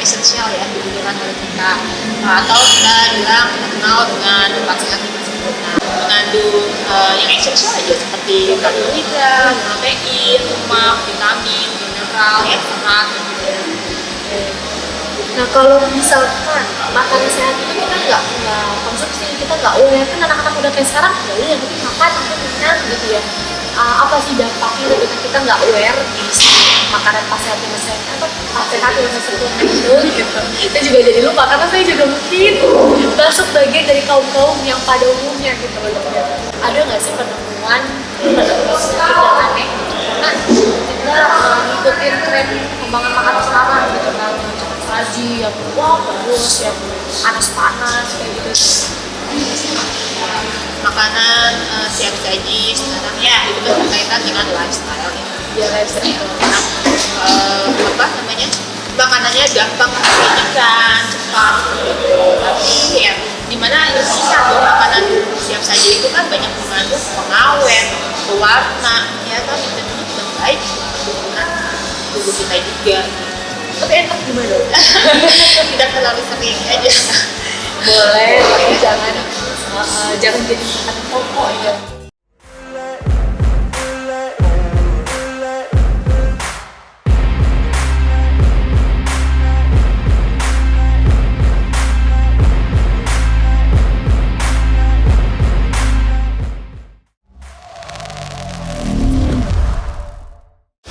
esensial ya dibutuhkan oleh kita. Atau kita bilang kita kenal dengan empat sehat tersebut. Nah, mengandung yang esensial aja seperti karbohidrat, protein, lemak, vitamin, mineral, ya serat gitu ya. Nah kalau misalkan makanan sehat itu kita nggak konsumsi, kita nggak aware, kan anak-anak udah kayak sekarang ya udah yang penting makan aku kenyang gitu ya. Apa sih dampaknya ketika kita nggak aware di makanan pas sehat atau pas sehat itu gitu. Kita juga jadi lupa karena saya juga mungkin masuk bagian dari kaum yang pada umumnya gitu loh. Ada nggak sih penemuan sedikit dan aneh karena kita ngikutin tren kembangan makanan sekarang gitu kan, saji yang wah bagus, yang panas kayak gitu. Makanan siap saji sekarang ya itu kan berkaitan dengan lifestyle ya. Ya lifestyle. Apa namanya? Makanannya gampang disajikan, cepat. Tapi ya dimana ingat tuh makanan siap saji itu kan banyak mengandung pengawet, pewarna, ya kan itu juga baik untuk tubuh kita juga. Tapi enak gimana? Tidak terlalu sering aja. Boleh, tapi jangan jadi makanan pokok ya.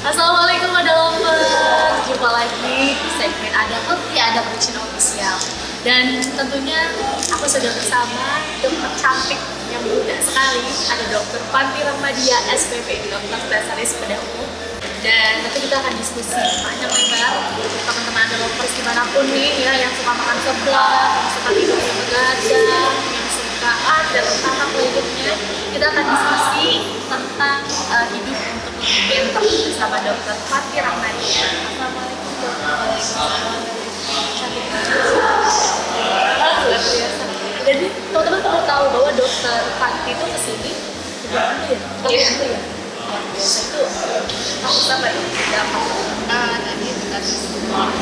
Assalamualaikum Adalovers, jumpa lagi di segmen Ada Healthy, Ada Nutrition Official. Dan tentunya aku sudah bersama dokter cantik yang muda sekali, ada Dr. Fanti Rahmadia, SPP, dokter spesialis bedah umum. Dan nanti kita akan diskusi panjang lebar teman-teman Adalovers dimanapun nih ya, yang suka makan seblak, yang suka tidur yang begadang, yang suka ada terutama hidupnya. Kita akan diskusi tentang hidup untuk lebih pintar bersama Dr. Fanti Rahmadia. Assalamualaikum dokter. Cantik luar biasa. Jadi teman-teman perlu tahu bahwa dokter Fanti itu kesini sejak dulu ya? Iya. Ya? Luar biasa itu aku sama ya? Dapat. Tadi kita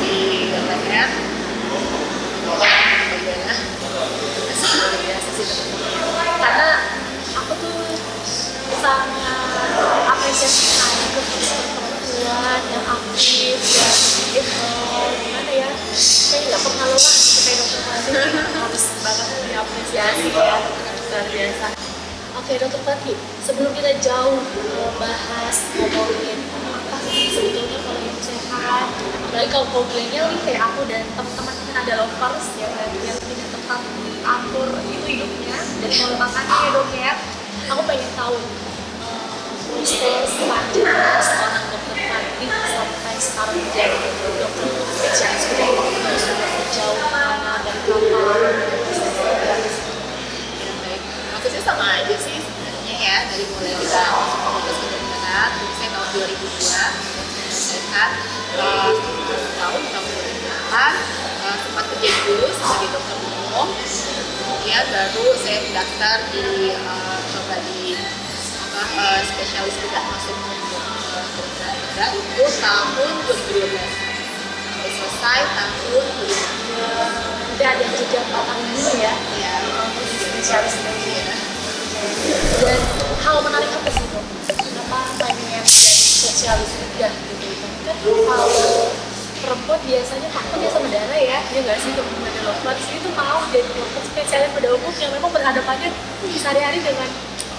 di leher, bagaimana? Luar biasa sih teman-teman. Karena aku tuh sangat apresiasi sekali ke perempuan yang aktif, yang gimana ya? Saya nggak pernah lelah kayak dokter Fanti, harus banget diapresiasi ya, luar biasa. Oke dokter Fanti, sebelum kita jauh bahas ngomongin apa sih sebetulnya kalau yang sehat, apalagi kalau milenial nih kayak aku dan teman-teman ada lovers yang tidak tetap atur itu hidupnya dan pola makannya ya dok ya. Aku pengen tahu proses selanjutnya seorang dokter Fanti sampai sekarang menjadi dokter spesialis bedah umum sudah sejauh mana dan kapan? Maksudnya sama aja sih sebenarnya ya, dari mulai kita masuk fakultas kedokteran, saya tahun 2002 menyelesaikan tahun 2008 sempat kerja dulu sebagai dokter umum, kemudian baru saya daftar di coba di spesialis bedah masuk kedokteran bedah itu tahun 2012 sampai selesai tahun 2015. Udah ada jejak 4 tahun dulu ya? Ya, Spesialis bedah. Dan hal menarik apa sih dok? Kenapa pengen jadi spesialis bedah gitu? Kan kalau perempuan biasanya takutnya sama darah ya nggak sih teman-teman lovers itu mau jadi dokter spesialis bedah umum yang memang berhadapannya sehari-hari dengan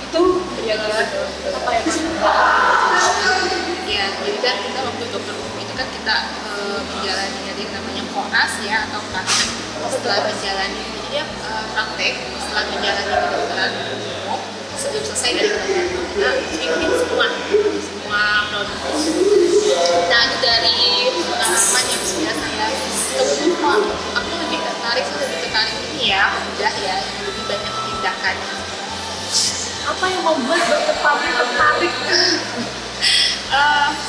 itu ya gitu. Apa ya? Ya, jadi kan kita waktu dokter umum itu kan kita menjalani yang namanya koas ya atau praktek. Setelah menjalani jadi praktek setelah menjalani kedokteran umum sebelum selesai dari kedokteran kita ikutin semua produk. Nah itu dari pengalaman yang sudah saya temukan, aku lebih tertarik ini ya udah ya lebih banyak tindakan. Apa yang membuat dokter Fanti tertarik?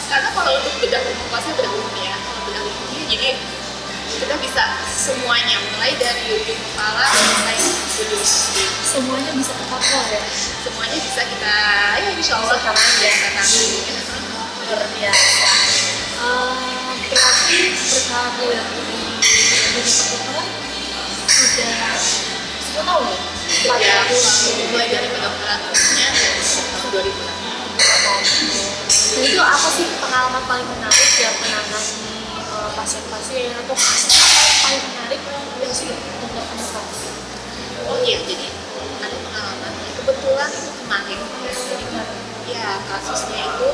Karena kalau untuk bedah umum pasti bedah umum ya, kalau bedah umum ini jadi kita bisa semuanya mulai dari ujung kepala sampai ujung kaki. Semuanya bisa terpapar ya? Semuanya bisa kita ya insya Allah tangani. Luar biasa. Berarti berkarir di jadi kedokteran sudah 10 tahun ya? 4 Ya, tahun. mulai dari kedokteran khususnya tahun 2006. Dan itu apa sih pengalaman paling menarik yang menangani pasien-pasien atau kasus apa yang paling menarik yang sudah Dokter temukan? Oh iya, jadi ada pengalaman kebetulan itu kemarin, jadi kan ya kasusnya itu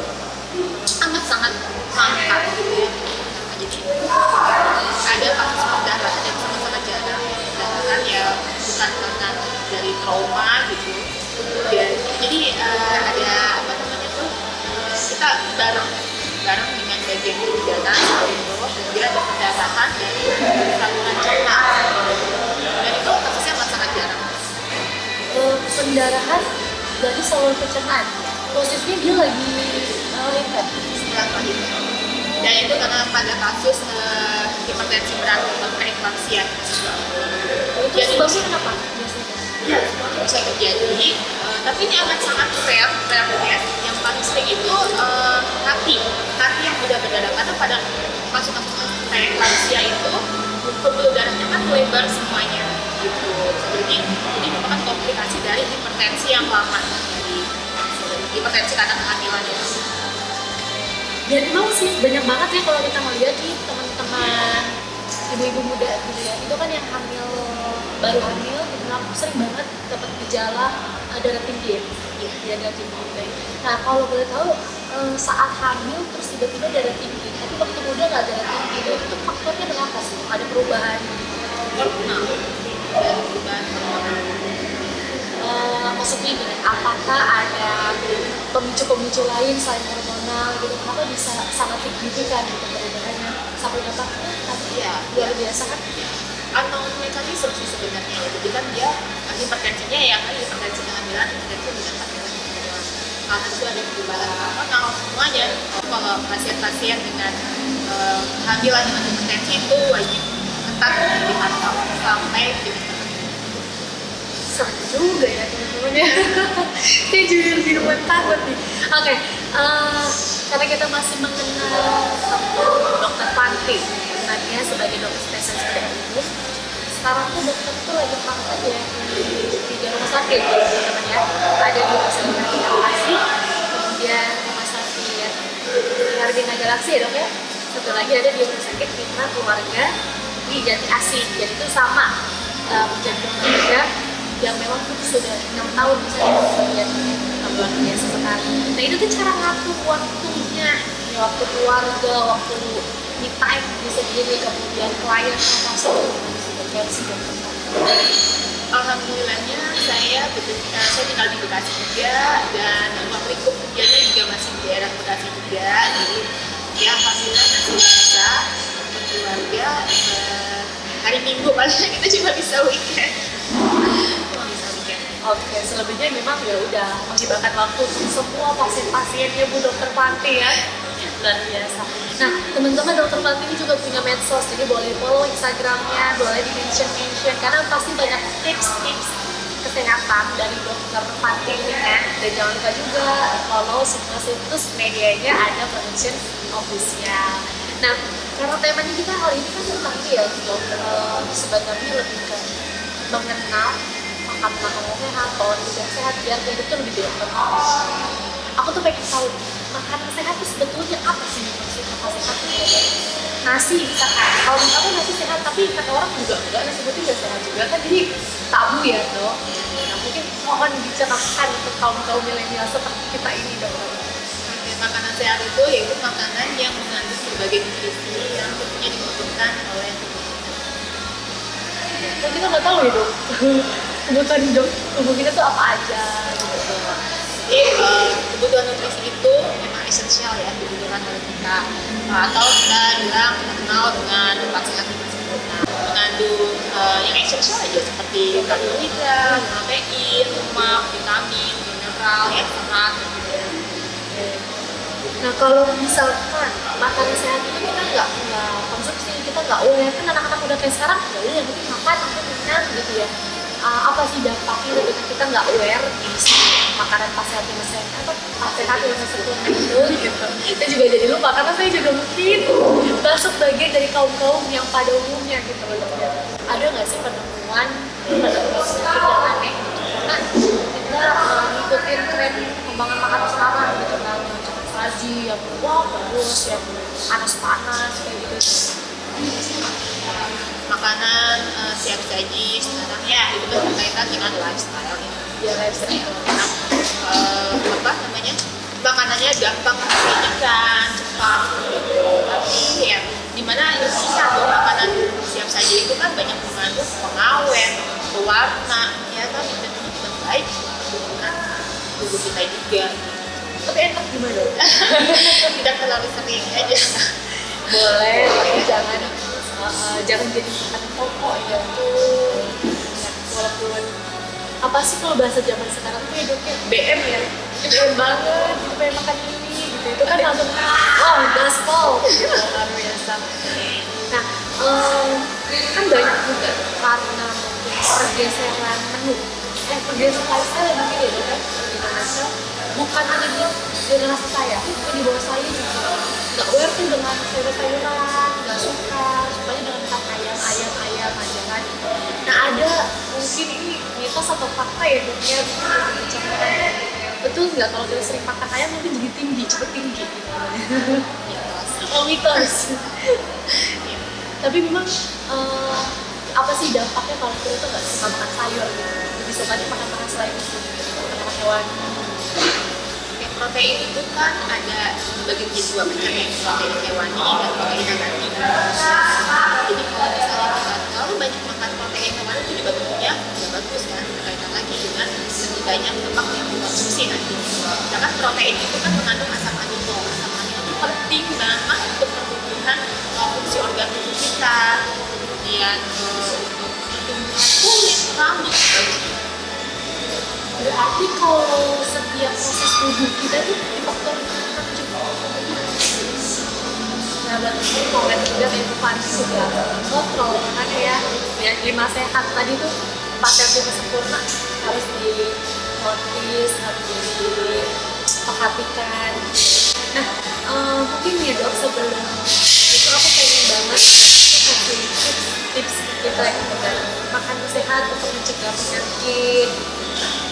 amat sangat langka gitu ya. Jadi ada kasus perdarahan yang sangat-sangat jarang. Perdarahan ya bukan karena dari trauma gitu. Jadi ada apa namanya tuh, kita bareng dengan bagian pidana itu, kemudian ada perdarahan dari saluran cerna, dan itu kasusnya amat sangat jarang. Pendarahan dari saluran pencernaan, posisinya dia lagi melahirkan. Setelah melahirkan. Dan itu karena pada kasus hipertensi berat atau preeklamsia. Itu sebabnya kenapa biasanya? Ya, bisa terjadi, tapi ini amat sangat rare ya. Yang paling sering itu hati yang mudah berdarah, karena pada kasus-kasus preeklamsia itu pembuluh darahnya kan lebar semuanya gitu. Jadi merupakan komplikasi dari hipertensi yang lama, dari hipertensi karena kehamilan ya. Dan memang sih banyak banget ya kalau kita melihat nih teman-teman ibu-ibu muda gitu ya, itu kan yang baru hamil gitu, sering banget dapat gejala darah tinggi ya, darah tinggi. Nah kalau boleh tahu saat hamil terus tiba-tiba darah tinggi, tapi waktu muda nggak darah tinggi, itu faktornya kenapa sih? Ada perubahan Hormonal, dari perubahan hormonal. maksudnya gini, apakah ada pemicu-pemicu lain selain hormonal gitu, kenapa bisa sangat signifikan gitu perubahannya sampai dapat Iya, luar biasa kan? unknown mechanism sih sebenarnya ya. Jadi kan dia hipertensinya ya kan hipertensi kehamilan, hipertensi dengan kehamilan perempuan. Karena itu ada perubahan hormonal semuanya. Kalau pasien-pasien dengan kehamilan dengan hipertensi itu wajib ketat dipantau sampai dengan Seru juga ya teman-teman ya. Saya juga lebih lumayan takut nih. Oke, karena kita masih mengenal Dokter Panti, sebenarnya sebagai dokter spesialis bedah umum. Sekarang tuh dokter tuh lagi praktek ya di rumah sakit ya teman-teman ya. Ada di rumah sakit Galaksi, kemudian rumah sakit Hardina Galaksi ya dok ya. Satu lagi ada di rumah sakit Mitra Keluarga di Jati Asih. Jadi itu sama menjadi dokter bedah yang memang sudah 6 tahun misalnya kemudian luar biasa sekali. Nah itu tuh cara ngatur waktunya, ya, waktu keluarga, waktu me time bisa sendiri, kemudian klien masuk berversi dan alhamdulillahnya saya tinggal di Bekasi juga, dan ruang lingkup kerjanya juga masih di daerah Bekasi juga. Jadi ya alhamdulillah masih bisa berkeluarga. Hari Minggu paling kita cuma bisa weekend. Oke, selebihnya memang ya udah menghibahkan waktu untuk semua pasien-pasiennya Bu Dokter Panti ya. Luar biasa. Nah, teman-teman Dokter Panti ini juga punya medsos, jadi boleh follow Instagramnya, boleh di mention karena pasti banyak tips-tips kesehatan dari Dokter Panti ini kan. Dan jangan lupa juga follow semua situs medianya, ada mention official. Nah, karena temanya kita kali ini kan tentang ya dokter, sebenarnya lebih ke mengenal makanan sehat, pola hidup yang sehat, biar hidup tuh lebih baik. Aku tuh pengen tahu makanan sehat itu sebetulnya apa sih maksud makanan sehat itu? Nasi misalkan, kalau menurut aku nasi sehat, tapi kata orang juga enggak, nasi putih nggak sehat juga kan, jadi tabu ya dok. Nah mungkin mohon dicerahkan untuk kaum milenial seperti kita ini dok. Makanan sehat itu yaitu makanan yang mengandung berbagai nutrisi yang tentunya dibutuhkan oleh tubuh kita. Kan kita nggak tahu ya dok. Kebutuhan tubuh kita tuh apa aja gitu. Jadi kebutuhan nutrisi itu memang esensial ya dibutuhkan oleh kita. Atau kita bilang kenal dengan 4 sehat 5 sempurna. Mengandung yang esensial aja seperti karbohidrat, protein, lemak, vitamin, mineral, yang serat. Nah kalau misalkan makanan sehat itu kita nggak konsumsi, kita nggak aware, kan anak-anak udah kayak sekarang ya udah yang penting makan, aku kenyang gitu ya. Apa sih dampaknya ketika kita nggak aware di makanan pas sehat atau pas sehat yang sempurna itu gitu. Kita juga jadi lupa karena saya juga mungkin masuk sebagian dari kaum yang pada umumnya gitu loh dok ya. Ada nggak sih penemuan penyakit yang aneh gitu? Karena kita ngikutin tren pengembangan makanan sekarang gitu kan, yang cepat saji, yang wah bagus, yang panas-panas kayak gitu. Makanan siap saji sekarang ya itu kan berkaitan dengan lifestyle ya. Ya lifestyle. Apa namanya, makanannya gampang disajikan, cepat gitu. Tapi ya dimana Indonesia tuh makanan siap saji itu kan banyak mengandung pengawet, pewarna, ya kan itu juga baik dengan tubuh kita juga. Tapi enak gimana dok? Tidak terlalu sering aja. Boleh, tapi jangan jadi makanan pokok ya tuh. Walaupun apa sih kalau bahasa zaman sekarang tuh ya dok ya BM ya, BM banget gitu pengen makan ini gitu, itu kan langsung wow gaspol gitu luar biasa. Nah kan banyak juga karena mungkin pergeseran menu, pergeseran lifestyle mungkin ya dok kan di Indonesia, bukan hanya di generasi saya, mungkin di bawah saya juga nggak aware tuh dengan sayur-sayuran, nggak suka, sukanya dengan makan ayam aja kan. Nah ada mungkin ini mitos atau fakta ya dok ya, betul nggak kalau kita sering makan ayam nanti jadi tinggi, cepet tinggi gitu. Oh mitos. Tapi memang apa sih dampaknya kalau kita tuh nggak suka makan sayur gitu, lebih sukanya makan selain itu, makan hewan. Protein itu kan ada bagi menjadi dua macam ya, protein hewani dan protein nabati. Jadi kalau misalnya kita terlalu banyak makan protein hewani itu juga tentunya tidak bagus kan, berkaitan lagi dengan lebih banyak lemak yang dikonsumsi nanti. Sedangkan protein itu kan mengandung asam amino. Asam amino itu penting banget untuk pertumbuhan fungsi organ tubuh kita, kemudian untuk pertumbuhan kulit, rambut, bagus. Berarti kalau setiap proses tubuh kita tuh faktor juga. Nah, berarti komen juga kayak Bu Fani juga kontrol kan ya, yang 5 sehat tadi tuh 4 yang tubuh sempurna harus dinotis, harus diperhatikan. Nah, mungkin ya dok sebelum itu aku pengen banget kasih tips kita yang udah makan sehat untuk mencegah penyakit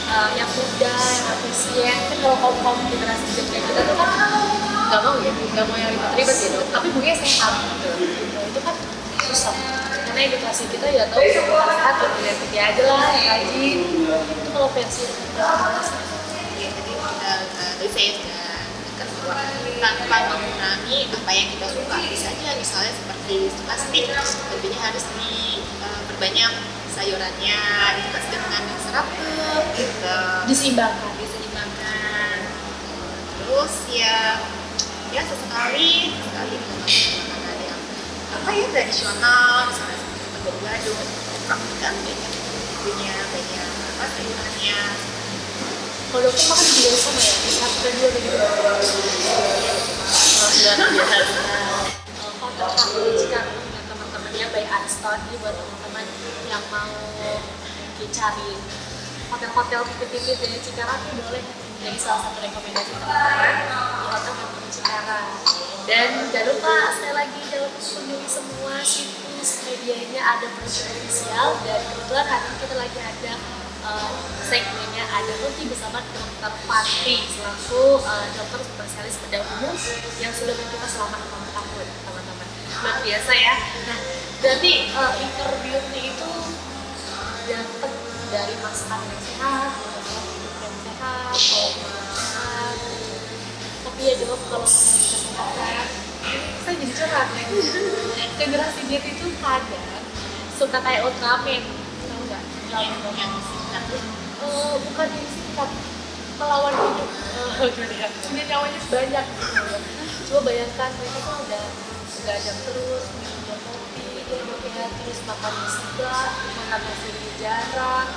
yang mudah, yang efisien. Kan kalau kaum generasi Z kayak kita tuh kan nggak mau yang ribet-ribet gitu, tapi mungkin sehat gitu. Itu kan susah karena edukasi kita ya tahu sehat pergi aja lah, rajin. Itu kalau versi Ya tadi saya sudah katakan bahwa tanpa mengurangi apa yang kita suka, bisa aja misalnya seperti plastik, tentunya harus diperbanyak sayurannya, itu kan sudah mengandung serat gitu. diseimbangkan. Terus ya sesekali makanan yang apa ya tradisional, misalnya seperti gado-gado, kan banyak apa sayurannya. Kalau dokter makan juga sama ya, di 1 dan 2 gitu. Luar biasa. Kontak aku jika dengan teman-teman ya, by Anston nih buat teman-teman yang mau dicari hotel-hotel tipis-tipis dari Cikarang nih boleh jadi salah satu rekomendasi teman-teman di hotel Memori Cikarang. Dan jangan lupa sekali lagi jangan lupa kunjungi semua situs medianya, ada brochure official, dan kebetulan hari ini kita lagi ada segmennya ada Roti bersama Dr. Fani selaku dokter spesialis bedah umum yang sudah kita selama 6 tahun teman-teman. Luar biasa ya. Nah, berarti interviewnya itu dapat dari masakan yang sehat, hidup yang sehat, sehat. Tapi ya dok, kalau kesehatan, saya jadi curhat nih. Generasi Z itu kadang suka kayak Ultraman, tahu nggak? Bukan yang singkat, melawan hidup. Punya nyawanya banyak. Coba bayangkan mereka tuh udah begadang terus, minum kopi, terus makan siga, makan nasi jarang.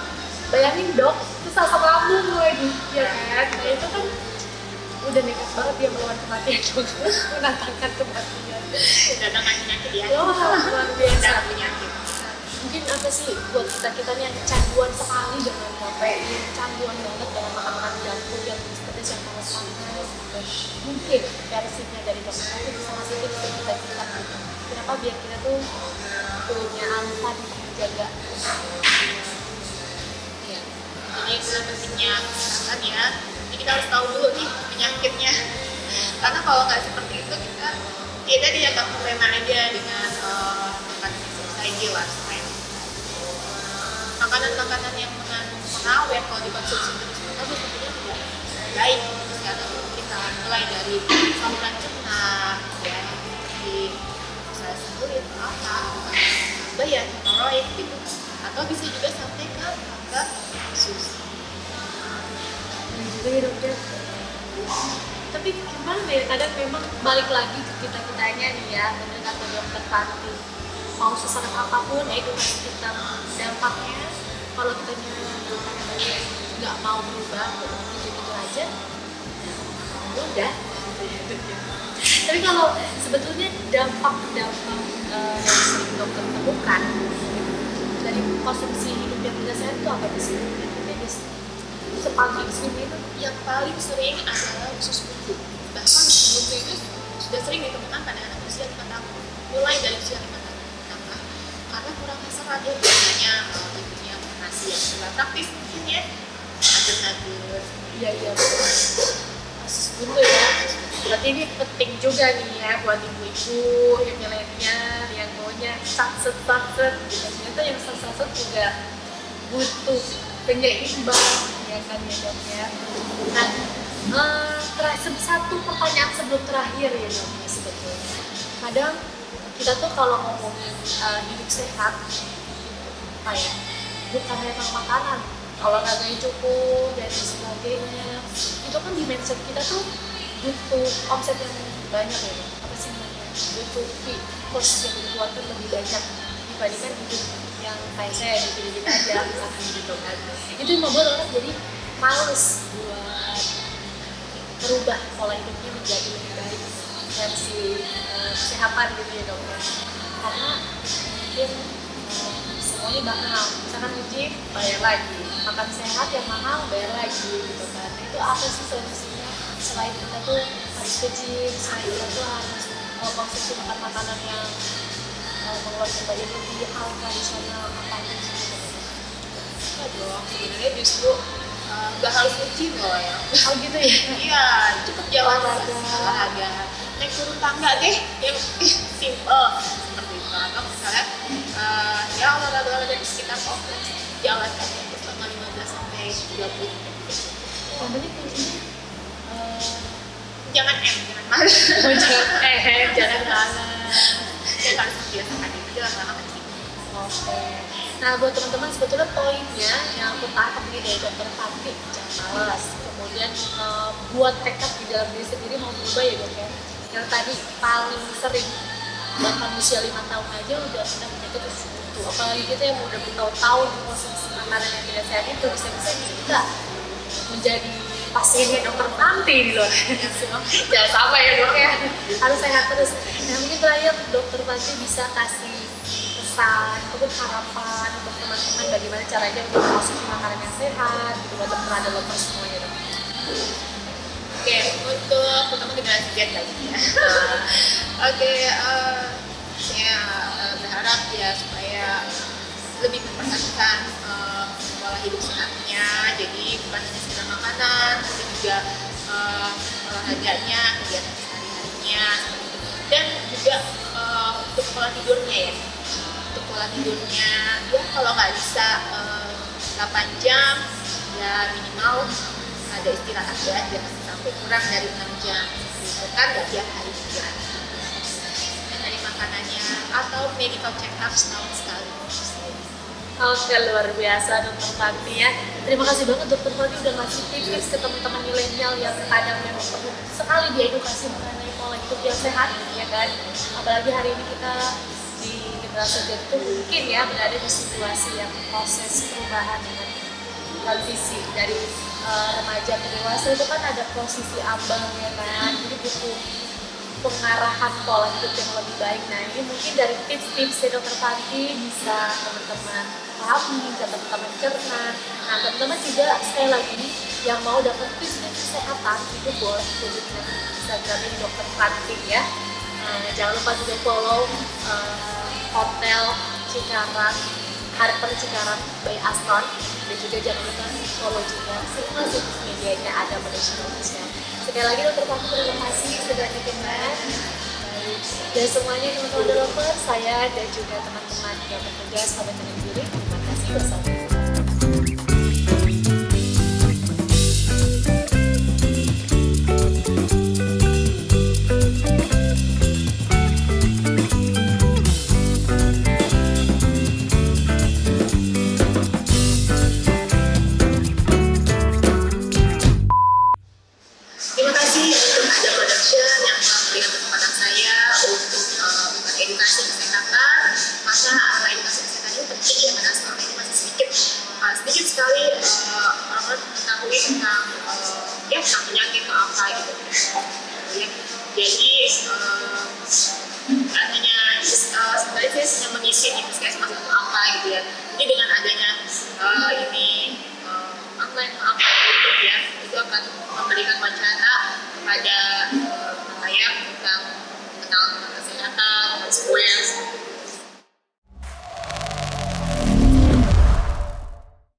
Bayangin dok, terus asam lambung lagi, ya kan? Nah itu kan udah nekat banget dia melawan kematian dok, menantangkan kematian. Datangan penyakit ya. Luar biasa. Penyakit. Mungkin apa sih buat kita nih yang kecanduan sekali dengan kafein, kecanduan banget dengan makan-makan junk food yang pedas yang panas-panas. Mungkin versinya dari dokter itu bisa ngasih tips ke kita gitu. Kenapa apa biar kita tuh punya alasan menjaga. Iya. Jadi itu pentingnya kesehatan ya. Jadi kita harus tahu dulu nih penyakitnya. Karena kalau nggak seperti itu kita tidak akan terlena aja dengan makan saja lifestyle. Makanan-makanan yang mengandung pengawet kalau dikonsumsi terus-menerus tentunya tidak baik untuk kesehatan tubuh kita. Mulai dari saluran cerna, ya, di proses kulit, mata, ya, hemoroid gitu. Atau bisa juga sampai ke kanker usus. Gitu ya dokter. Tapi gimana ya, kadang memang balik lagi ke kita-kitanya nih ya, bener kata dokter Tanti, mau sesering apapun edukasi kita dampaknya kalau kita nggak mau berubah gitu aja udah. Tapi kalau sebetulnya dampak yang sering dokter temukan dari konsumsi hidup yang tidak sehat itu apa sih? Sepagi sini itu Yang paling sering adalah usus buntu. Bahkan usus buntu itu sudah sering ditemukan pada anak usia 5 tahun, mulai dari usia 5 tahun. Kenapa? Karena kurangnya serat ya, biasanya ibunya nasi yang sudah praktis mungkin ya, agar-agar. iya usus buntu ya. Berarti ini penting juga nih ya buat ibu-ibu yang milenial yang maunya sakset gitu. Ternyata yang sakset juga butuh penyeimbang ya kan ya dok ya. Nah, satu pertanyaan sebelum terakhir ya dok ya sebetulnya. Kadang kita tuh kalau ngomongin hidup sehat, apa ya, bukan memang makanan, olahraganya cukup dan sebagainya. Itu kan di mindset kita tuh butuh omset yang banyak ya dok. Apa sih namanya? Butuh fee cost yang dikeluarkan lebih banyak dibandingkan hidup yang kayak saya dikit-dikit aja misalkan gitu kan. Itu yang membuat orang jadi males buat merubah pola hidupnya menjadi lebih baik versi kesehatan gitu ya dok ya. Karena mungkin semuanya mahal, misalkan gym bayar lagi, makan sehat yang mahal bayar lagi gitu kan. Nah, itu apa sih solusinya selain kita tuh harus ke gym, selain kita tuh harus konsumsi makanan yang mengeluarkan banyak lebih hal tradisional apa itu sih? Enggak dong, sebenarnya justru nggak harus nge-gym loh ya. Oh gitu ya? Iya, cukup jalan olahraga, naik turun tangga deh yang simple seperti itu. Atau misalnya ya olahraga di sekitar kompleks, jalan kaki selama 15 sampai 30 menit. Yang penting kuncinya Jangan jangan malas. jangan malas. Ya harus membiasakan itu dalam rangka penting. Oke. Nah buat teman-teman sebetulnya poinnya yang aku tangkap nih dari dokter Tanti, jangan malas. Kemudian buat tekad di dalam diri sendiri mau berubah ya dok ya. Yang tadi paling sering bahkan usia 5 tahun aja udah kena penyakit usus buntu. Apalagi kita yang udah bertahun-tahun konsumsi makanan yang tidak sehat itu bisa-bisa kita menjadi pasiennya dokter Tanti di luar. Jangan sampai ya dok ya, harus sehat terus. Nah mungkin terakhir dokter Tanti bisa kasih pesan ataupun harapan untuk teman-teman bagaimana caranya untuk konsumsi makanan yang sehat gitu buat teman-teman lovers semuanya dok. Oke, untuk terutama generasi Z lagi ya. Oke, saya berharap ya supaya lebih memperhatikan pola hidup sehatnya. Jadi bukan hanya sekedar makanan, tapi juga olahraganya, kegiatan sehari-harinya, dan juga untuk pola tidurnya ya. Untuk pola tidurnya, ya kalau nggak bisa 8 jam, ya minimal ada istirahat ya, jangan sampai kurang dari 6 jam. Itu kan nggak tiap hari juga. Dan dari makanannya atau medical check up setahun sekali. Oke, luar biasa dokter Tanti ya. Terima kasih banget dokter Tanti udah ngasih tips ke teman-teman milenial yang kadang memang perlu sekali diedukasi mengenai pola hidup yang sehat ya kan. Apalagi hari ini kita di generasi Z itu mungkin ya berada di situasi yang proses perubahan dengan transisi dari remaja ke dewasa itu kan ada posisi ambang ya kan. Jadi butuh pengarahan pola hidup yang lebih baik. Nah ini mungkin dari tips-tips dari dokter Tanti bisa teman-teman pahami, bisa teman-teman cerna. Nah teman-teman juga sekali lagi yang mau dapat tips kesehatan itu boleh kunjungi Instagramnya dokter Tanti ya. Jangan lupa juga follow Hotel Cikarang, Harper Cikarang by Aston, dan juga jangan lupa follow juga semua situs medianya ada Malaysia Official. Sekali lagi Dr. Fahmi, terima kasih sudah dikenal. Dan semuanya teman-teman developer, saya dan juga teman-teman yang bertugas pada diri, terima kasih bersama. Terima kasih untuk Ada Production yang memberikan kesempatan saya untuk edukasi kesehatan. Masa edukasi kesehatan itu penting ya, karena selama ini masih sedikit sekali orang mengetahui tentang tentang penyakit atau apa gitu. Ya. Jadi hanya sebenarnya saya hanya mengisi di puskesmas atau apa gitu ya. Jadi dengan adanya ini online YouTube ya, itu akan memberikan wacana kepada halayak tentang mengenal kesehatan, sesuai